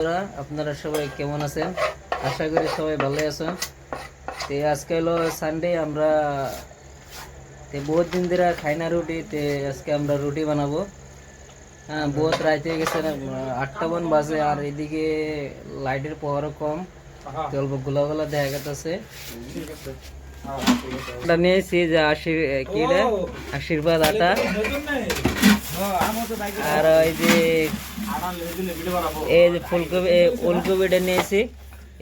আপনারা সবাই কেমন আছেন? আশা করি সবাই ভালো আছেন। তো আজকে হলো সানডে, আমরা বহুত দিন ধরে খাই না রুটি। আজকে আমরা রুটি বানাবো। হ্যাঁ, বহুত রাত হয়ে গেছে, 8টা বাজে, আর এদিকে লাইটের পাওয়ারও কম, অল্প গোলা গোলা দেখা গেছে। নিয়েছি যে আশীর্বাদ আটা, আর ওই যে এই যে ফুলকপি, ওলকপিটা নিয়েছি,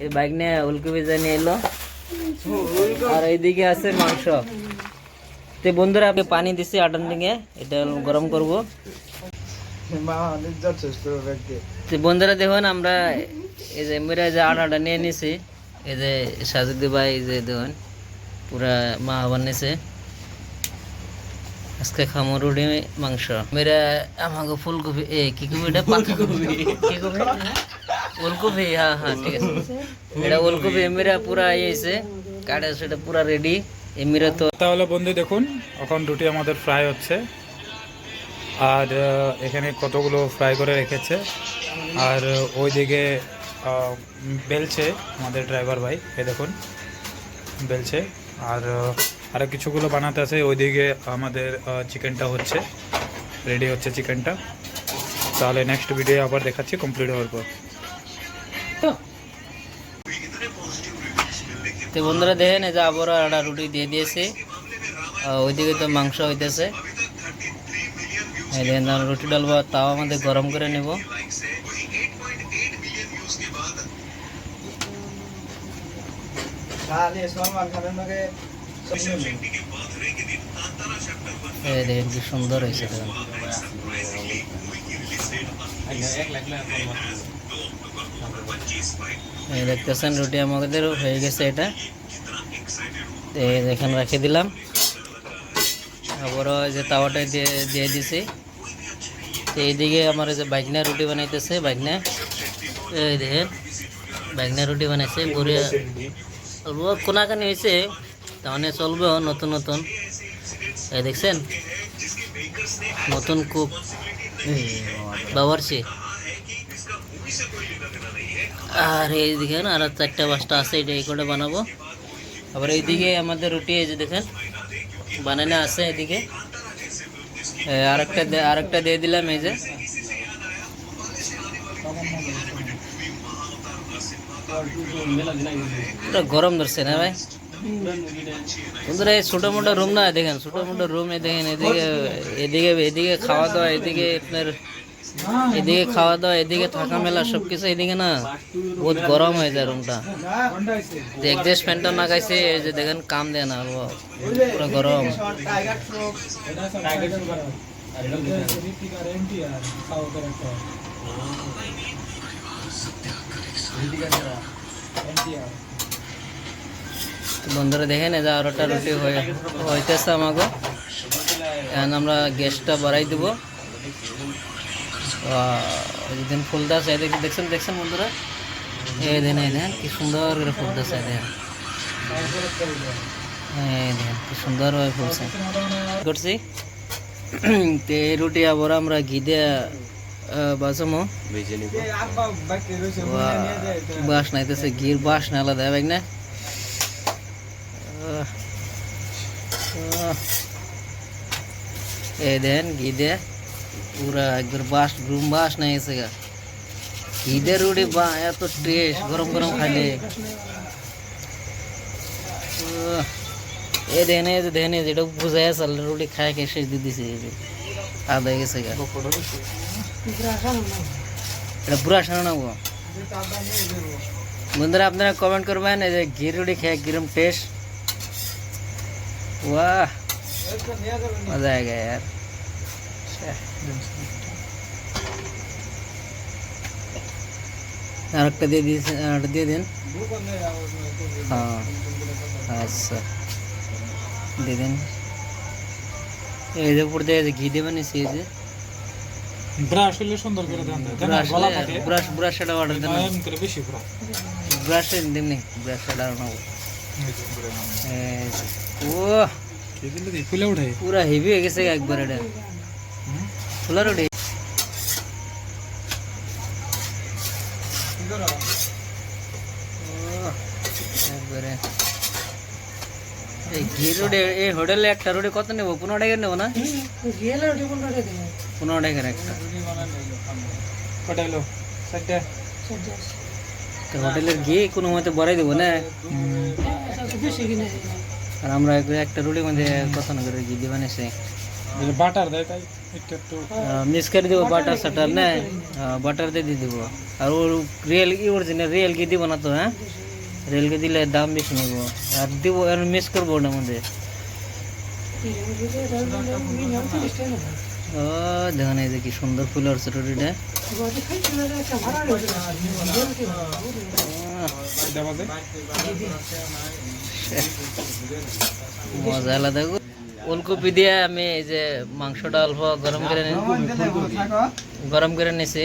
এই বাইক নিয়ে ওলকপিটা নিয়ে এলো। আর এইদিকে আছে মাংস। তো বন্ধুরা, আপনি পানি দিছি আটার দিকে, এটা গরম করব। তো বন্ধুরা দেখুন, আমরা এই যে মেরা যে আটাটা নিয়ে নিছি, এই যে সাজুদি ভাই, এই যে দেখুন পুরা মা বানিয়েছে। আজকে খামো রুটি মাংস। মেরা আমাকে ফুলকপি, কি কপি, এটা পাতাকপি, কি কপি, ওলকপি। হ্যাঁ হ্যাঁ, ঠিক আছে, এটা ওলকপি। এমরা পুরা ইয়েছে কাটে, সেটা পুরা রেডি এমরা। তো তাহলে বন্ধু দেখুন, এখন রুটি আমাদের ফ্রাই হচ্ছে, আর এখানে কতগুলো ফ্রাই করে রেখেছে, আর ওইদিকে বেলছে আমাদের ড্রাইভার ভাই, এ দেখুন বেলছে। আর আরও কিছুগুলো বানাতে আছে, ওইদিকে আমাদের চিকেনটা হচ্ছে, রেডি হচ্ছে চিকেনটা। তাহলে নেক্সট ভিডিও আবার দেখাচ্ছি কমপ্লিট হওয়ার পর। তো বন্ধুরা দেখেন, এই যে আবার একটা রুটি দিয়ে দিয়েছে, ওইদিকে তো মাংস হইতেছে। এই দেখেন, রুটি ডালবো, তাও আমাদের গরম করে নেব। এই দেখেন কি সুন্দর হয়েছে, এই দেখতেছেন রুটি আমাদের হয়ে গেছে। এটা এখানে রেখে দিলাম। আবারও যে তাওয়াটা দিয়ে দিছি। তো এইদিকে আমার যে বাইকনা রুটি বানাইতেছে, বাইকনা, এই দেখেন বাইকনা রুটি বানাইছে, বড়িয়া অল্প কোনাকানি হয়েছে, তাহলে চলবে নতুন নতুন। এই দেখছেন, নতুন কুক বাবরচি। আর এইদিকে আর 4টা-5টা আছে, এটা এই করে বানাবো। আবার এইদিকে আমাদের রুটি, এই যে দেখেন বানানো আছে। এদিকে আরেকটা দিয়ে দিলাম। এই যে পুরো গরম ধরছে না ভাই? বন্ধুরা, এই ছোটো মোটো রুম না, দেখেন ছোটো মোটো রুম, দেখেন এদিকে এদিকে এদিকে খাওয়া দাওয়া, এদিকে আপনার এদিকে খাওয়া দাওয়া, এদিকে থাকা মেলা সবকিছু, এদিকে না বহুত গরম হয়ে যায় রুমটা। এক্সস্ট ফ্যানটা না গাইছে, এই যে দেখেন কাম দেয় না, পুরো গরম। বন্ধুরা দেখেন, এই যে আরোটা রুটি হইতেছে আমাকে। এখন আমরা গ্যাসটা বাড়াই দিব। যেদিন ফুলদাস দেখছেন বন্ধুরা, এই দেন কি সুন্দর করে ফুলদাস, দেখেন কি সুন্দর ভাবে ফুলছে করছি। তো এই রুটি আবার আমরা ঘি দিয়ে বাঁচামো। বাস নাইতেছে, ঘির বাস না আলাদা ভাই না। এই দেন ঘি দিয়ে পুরা একবার গ্রুম বাস নাই এসে গা। ঘি দিয়ে রুটি এত টেস্ট, গরম গরম খাইলে। এই দেখেন যেটা বুঝাই চাল, রুটি খাই খেয়ে শেষ দিয়ে দিছে, আদা হয়ে গেছে গা। এটা বুড়া সারা না বন্ধুরা, আপনারা কমেন্ট করবেন এই যে ঘি রুটি খেয়ে কিরম টেস্ট। वाह, मजा आ गया यार। আরেকটা দিয়ে দিন। হ্যাঁ আচ্ছা, দিয়ে দিন। এই যে উপর দিয়ে ঘি দিয়ে বানিয়েছি, এই যে ব্রাশ হলে সুন্দর করে দেন, ব্রাশটা অর্ডার দেন, বেশি ব্রাশ দিন নি, ব্রাশটা নাও। ও ফুলে উঠে পুরা হেভি হয়ে গেছে একবার, এটা ফুলার উঠে। একবারে এই ঘি রোডে এই হোটেলে একটা রোডে কত নেবো? 15 টাকা নেবো না? 15 টাকার একটা। কটা হলো? 4টা। তো হোটেলের ঘি কোনো মতে বড়াই দেবো না? আর আমরা একটা রুটির মধ্যে কত না করে ঘি দিবা নিছে, বাটার দেয় তাই একটু একটু মিক্স করে দিব, বাটার সাটার না, বাটার দিয়ে দিব। আর ওর রিয়েল অরিজিনাল রিয়েল ঘি দিব না তো? হ্যাঁ, রিয়েল ঘি দিলে দাম বেশি নেব। আর দিব আর মিক্স করবো ওটার মধ্যে। ও দেখুন এই যে কি সুন্দর ফুল আসছে রুটিটা। মজা আলাদা। ফুলকপি দিয়ে আমি এই যে মাংসটা অল্প গরম করে নিছি।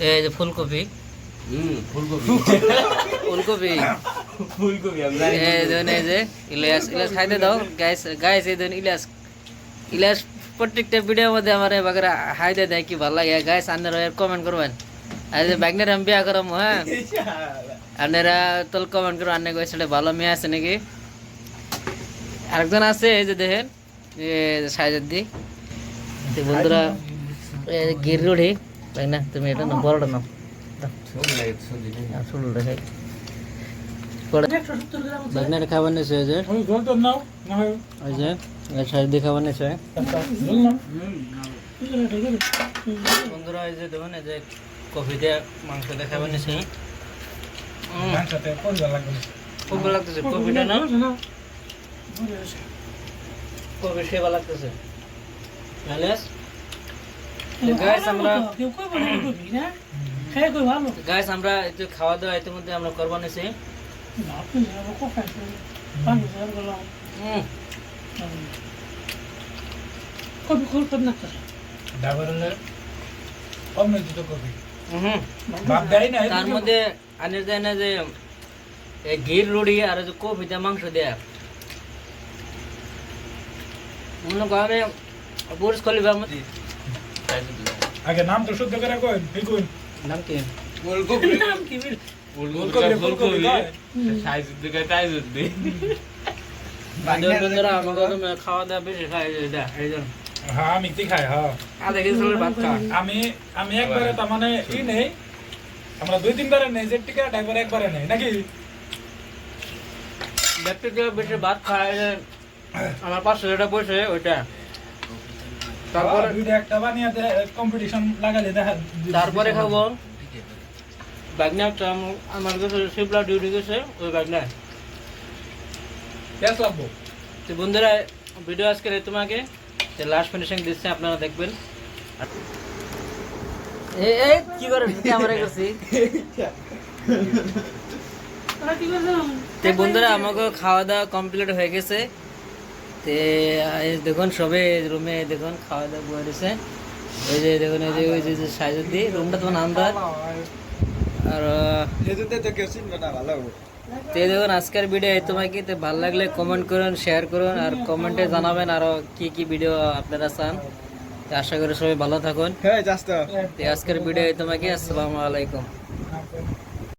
এই যে ফুলকপি ফুলকপি এই যে ইলিয়াস ইলিয়াস খাইতে দাও গাইস গাইস। এই ধরুন ইলিয়াস ইলিয়াস প্রত্যেকটা ভিডিওর মধ্যে আমার এবার হাইতে দেয়, কি ভালো লাগে গাইস। আপনারা কমেন্ট করবেন। আর যে ব্যাগনের আমি বিয়া করাম, হ্যাঁ আপনারা তো কমেন্ট করবেন আন্নে কই সেটা ভালো মেয়ে আছে নাকি। আরেকজন আছে এই যে দেখেন সাইজের বন্ধুরা গির রুড়ি তাই না? তুমি এটা না বড়টা নাও, ছোটটা খাই। ব্যাগনের খাবার নিয়েছে ওই যে ওই যে সাইজ দিয়ে খাবার নিয়েছে বন্ধুরা। এই যে দেখুন এই যে কফি দিয়ে মাংস দিয়ে খাবার নিয়েছে। খুব ভালো লাগতেছে কফিটা না, কফি সেবা লাগতেছে। গাইস আমরা একটু খাওয়া দাওয়া ইতিমধ্যে আমরা করবো নিছি। তার মধ্যে আনে যায় না যে ঘির রুড়ি আর কফি দিয়ে মাংস দেয়া মনে করে বুর্জ খলিফার মধ্যে। আগে নাম তো শুদ্ধ করে কই বিলকুল নাম কি? ফুলকপি নাম কি ফুলকপি সাইজ দিকে সাইজ দি বন্ধুরা আমাকে খাওয়া দাওয়া বেশি খাই এই জন্য। হ্যাঁ আমি কি খাই, হ্যাঁ আধা কেজি চালের ভাত খা। আমি একবারে তার মানে ই নেই, আমরা 2-3 বারে নেই, যে টিকা একবারে একবারে নেই নাকি। ব্যক্তি বেশি ভাত খায় আমার 500 টাকা পয়সা ওইটা। তারপরে একটা বানিয়ে কম্পিটিশন লাগালে দেখা, তারপরে খাবো বাগনা। আমার কাছে শিবলা ডিউটি গেছে ওই বাগনা গ্যাস লাগবো। তো বন্ধুরা ভিডিও আজকে তোমাকে লাস্ট ফিনিশিং দিচ্ছে, আপনারা দেখবেন। এই কি করে ক্যামেরা করছি। তো বন্ধুরা আমাকে খাওয়া দাওয়া কমপ্লিট হয়ে গেছে। তে দেখুন সবে রুমে দেখুন খাওয়া দাওয়া বয়ে দিছে। ওই যে দেখুন এই যে ওই যে সাইজের দিয়ে রুমটা তোমার আন্দাজ। আর তো দেখুন আজকের ভিডিও তোমাকে ভালো লাগলে কমেন্ট করুন, শেয়ার করুন, আর কমেন্টে জানাবেন আরো কি কি ভিডিও আপনারা চান। আশা করি সবাই ভালো থাকুন। আজকের ভিডিও তোমাকে আসসালামু আলাইকুম।